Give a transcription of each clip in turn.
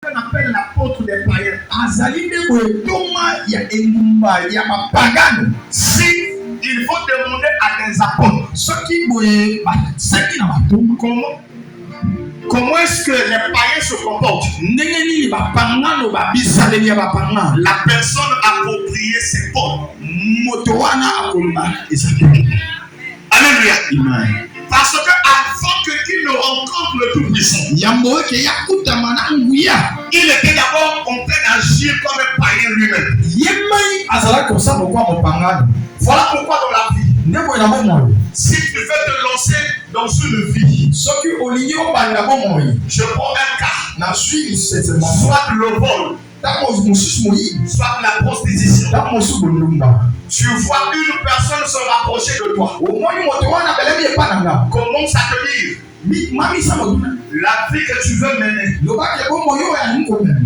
qu'on appelle l'apôtre des païens. Si il faut demander à des apôtres, comment est-ce que les païens se comportent? La personne appropriée, c'est Paul. Alléluia. Parce que avant qu'il ne rencontre le Tout-Puissant, il était d'abord en train d'agir comme un païen lui-même. Voilà pourquoi dans la vie, si tu veux te lancer dans une vie, je prends un cas, soit le vol, soit la prostitution. Tu vois une personne se rapprocher de toi, commence à te dire la vie que tu veux mener,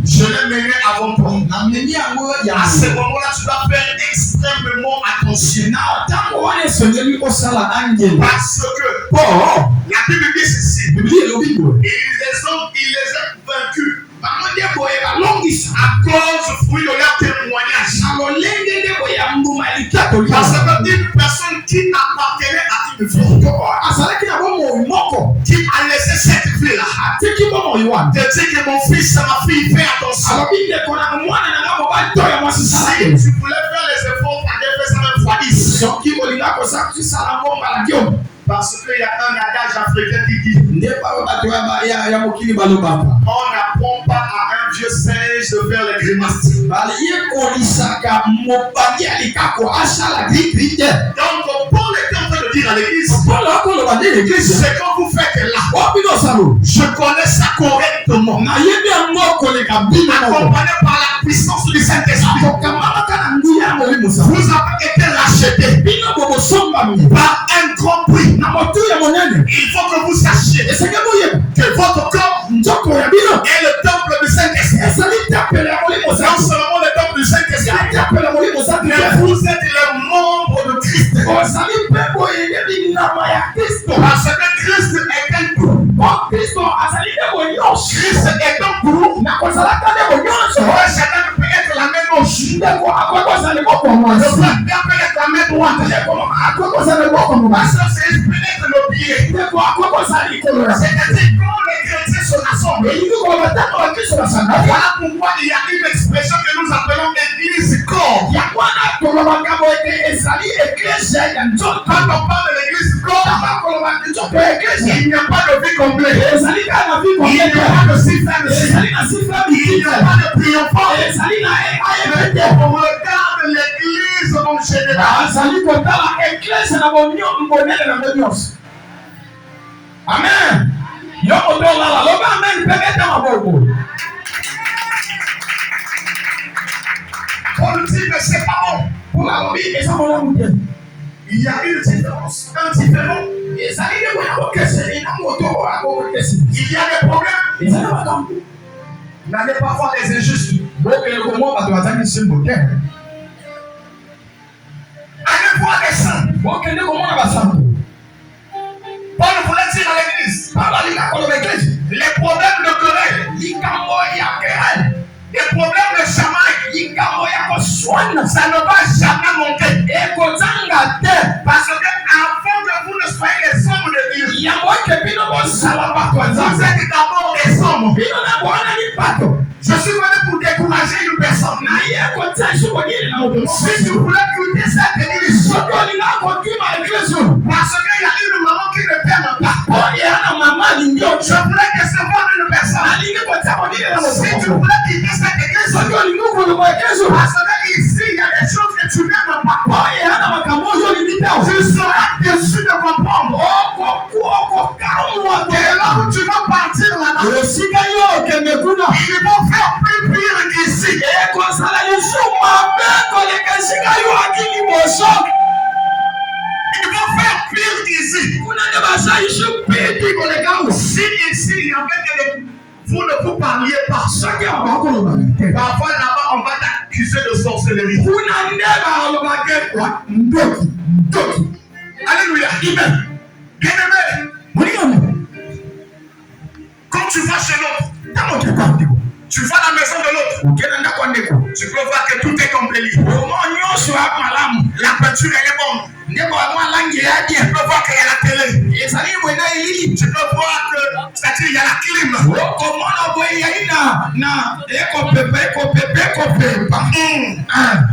je l'ai menée avant toi. À ce moment-là, tu dois faire extrêmement attention. Parce que la Bible dit ceci, il les a vaincus à cause de leur témoignage. Parce qu'une personne qui appartenait à une vie, qui a laissé cette vie-là, te dit que mon fils, ma fille, fais attention. Si tu voulais faire les efforts, fallait faire ça même fois 10. Parce qu'il y a un adage africain qui dit on n'apprend pas à un vieux singe de faire les grimaces. Donc, Paul était en train de dire à l'église, c'est quand vous faites là, je connais ça correctement, accompagné par la puissance du Saint-Esprit. Vous avez été rachetés par un grand prix. Il faut que vous sachiez que votre corps est le temple du Saint-Esprit. Non seulement le temple du Saint-Esprit, mais vous êtes le membre de Christ. Parce que Christ est un tout. Christ est un tout. Chacun peut être la main gauche. Le frère peut être la main droite. Ma soeur, c'est peut être le pied. C'est-à-dire quand les chrétiens se rassemblent, voilà pourquoi il y a une expression que nous appelons église corps. Quand on parle de l'église corps, il n'y a pas de vie complète. Il n'y a pas de sifflet. Il n'y a pas de triomphant. On regarde l'église en général. Amen. Paul dit mais c'est pas bon. Il y a une différence, un différent. Il y a des problèmes. N'allez pas voir les injustes. Allez voir les saints. Paul voulait dire à l'église, les problèmes de querelle, les problèmes de chamaille, ça ne va jamais manquer. Parce que avant que vous ne soyez les hommes de Dieu, vous êtes d'abord les hommes. Je suis venu pour décourager une personne. Si tu voulais quitter cette église, parce qu'il y a une maman qui ne t'aime pas, je voulais décevoir une personne. Si tu voulais quitter cette église, parce que ici il y a des choses que tu n'aimes pas, tu seras déçu de comprendre. Et là où tu vas partir là-bas, ils vont faire plus pire qu'ici. Ils vont faire pire qu'ici. Si ici il y avait que vous ne vous parliez pas, parfois là-bas on va t'accuser de sorcellerie. Alléluia. Bien-aimé, quand tu vas chez l'autre, Tu vas à la maison de l'autre. Tu peux voir que tout est embelli. La peinture elle est bonne. Tu peux voir qu'il y a la télé. Tu peux voir que, c'est-à-dire il y a la clim.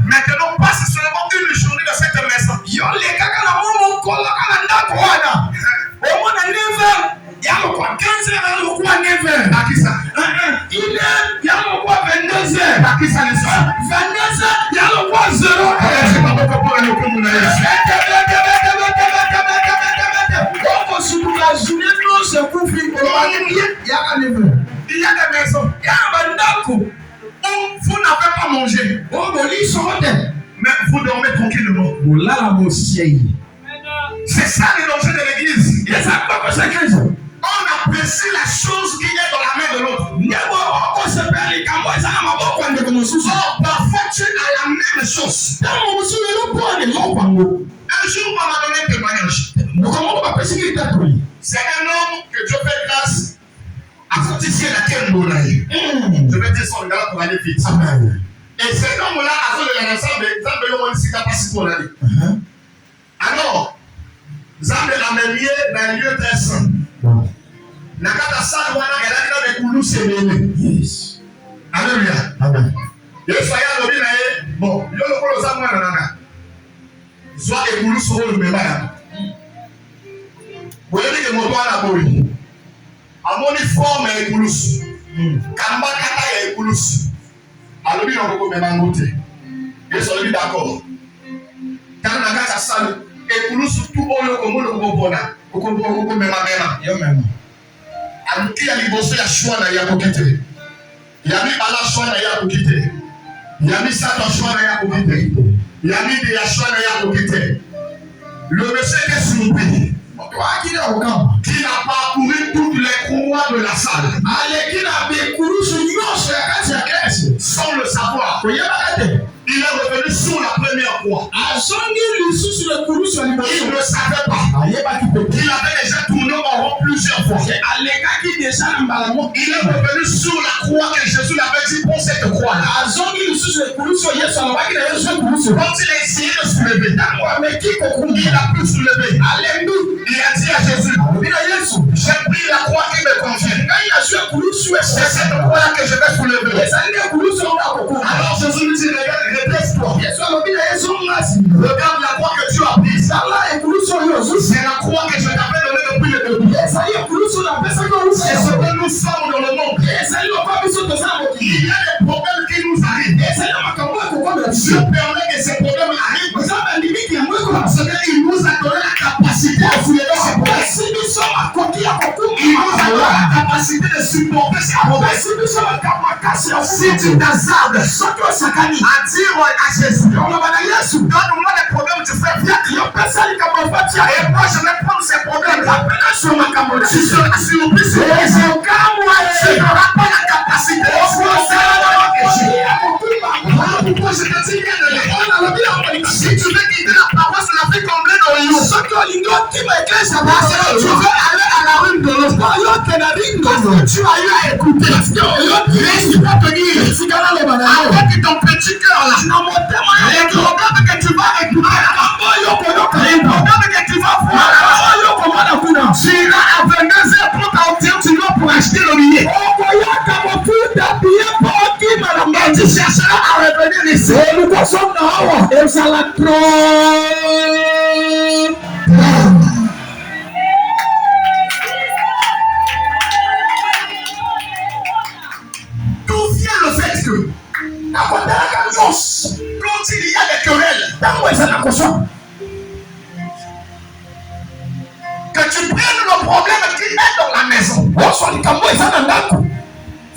Maintenant, passe seulement une journée dans cette maison. Il y a des maisons où vous n'avez pas mangé, mais vous dormez tranquillement. C'est ça le danger de l'église. On apprécie la chose qui est dans la main de l'autre. Oh, parfois tu es à la même chose. Un jour, on m'a donné un témoignage. C'est un homme que Dieu fait grâce à fortifier la terre. Je vais dire son regard pour aller vite. Et cet homme-là, à ce moment-là, alors, Zambé l'a mené dans un lieu très saint. Nakata Salwana, elle a dit que Koulou s'est mêlé. Yes. Alléluia. Amen. Et soyez à l'objet, bon, il y a le Koulou Zamwana. Soit et Koulou seront le même. Vous voyez que mon doigt a boui. À mon uniforme et Koulou. Kamba Kata et Koulou. À l'objet, on peut même en côté. Et sur lui d'accord. Quand Nakata Salwana, et Koulou surtout pour le Komo, le Komo, Komo, même. Yo même. Amuki ya liboso ya shwa na ya kokite. Yami bala shwa na ya kokite. Yami sato shwa na ya kokite. Yami de ya shwa na ya kokite. Le monsieur est surpris. Qui n'a pas couru toutes les couloirs de la salle. Sans le savoir. Il est revenu sur la première fois. Il ne savait pas. Il avait déjà tourné en rond plusieurs fois. Il est revenu sur la croix que Jésus l'avait dit pour cette croix. Quand il a essayé de soulever, il a pu soulever. Il a dit à Jésus, j'ai pris la croix qui me convient. C'est cette croix-là que je vais soulever. Alors Jésus lui dit, redresse-toi. Regarde la croix que tu as prise. C'est la croix que je t'avais donnée depuis le début. Et ce que nous sommes dans le monde. Il y a des problèmes qui nous arrivent. Dieu permet que ces problèmes arrivent. Parce qu'il nous a donné la capacité à soulever ces problèmes. Il nous a donné la capacité de supporter ces problèmes. Si tu t'hasardes à dire à Jésus, donne-moi les problèmes du frère Pierre. Et moi je vais prendre ces problèmes. Tu seras surpris sur les tu n'auras pas la capacité de pourquoi je te dis bien si tu veux quitter la paroisse, la vie comblée dans le tu veux aller à la rue de l'autre. Parce que tu as eu à écouter. Laisse pas venir avec ton petit cœur là. Les programmes que tu vas écouter, les programmes que tu vas voir, tu iras à 22h pour t'en tu vas pour acheter le billet. Et tu chercheras à revenir ici. D'où vient le fait que quand il y a des querelles, que tu prennes le problème qui est dans la maison.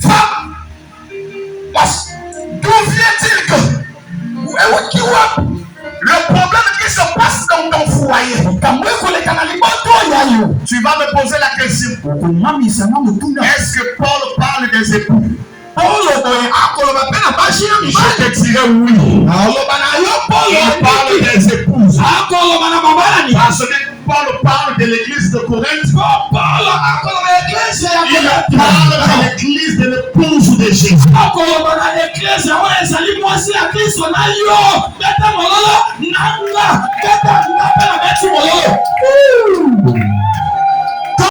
Femme, d'où vient-il que le problème qui se passe dans ton foyer, tu vas me poser la question. Est-ce que Paul parle des époux? Je te dirais oui. Il parle des épouses. Parce que Paul parle de l'église de Corinthe, il parle de l'église de l'épouse de Jésus.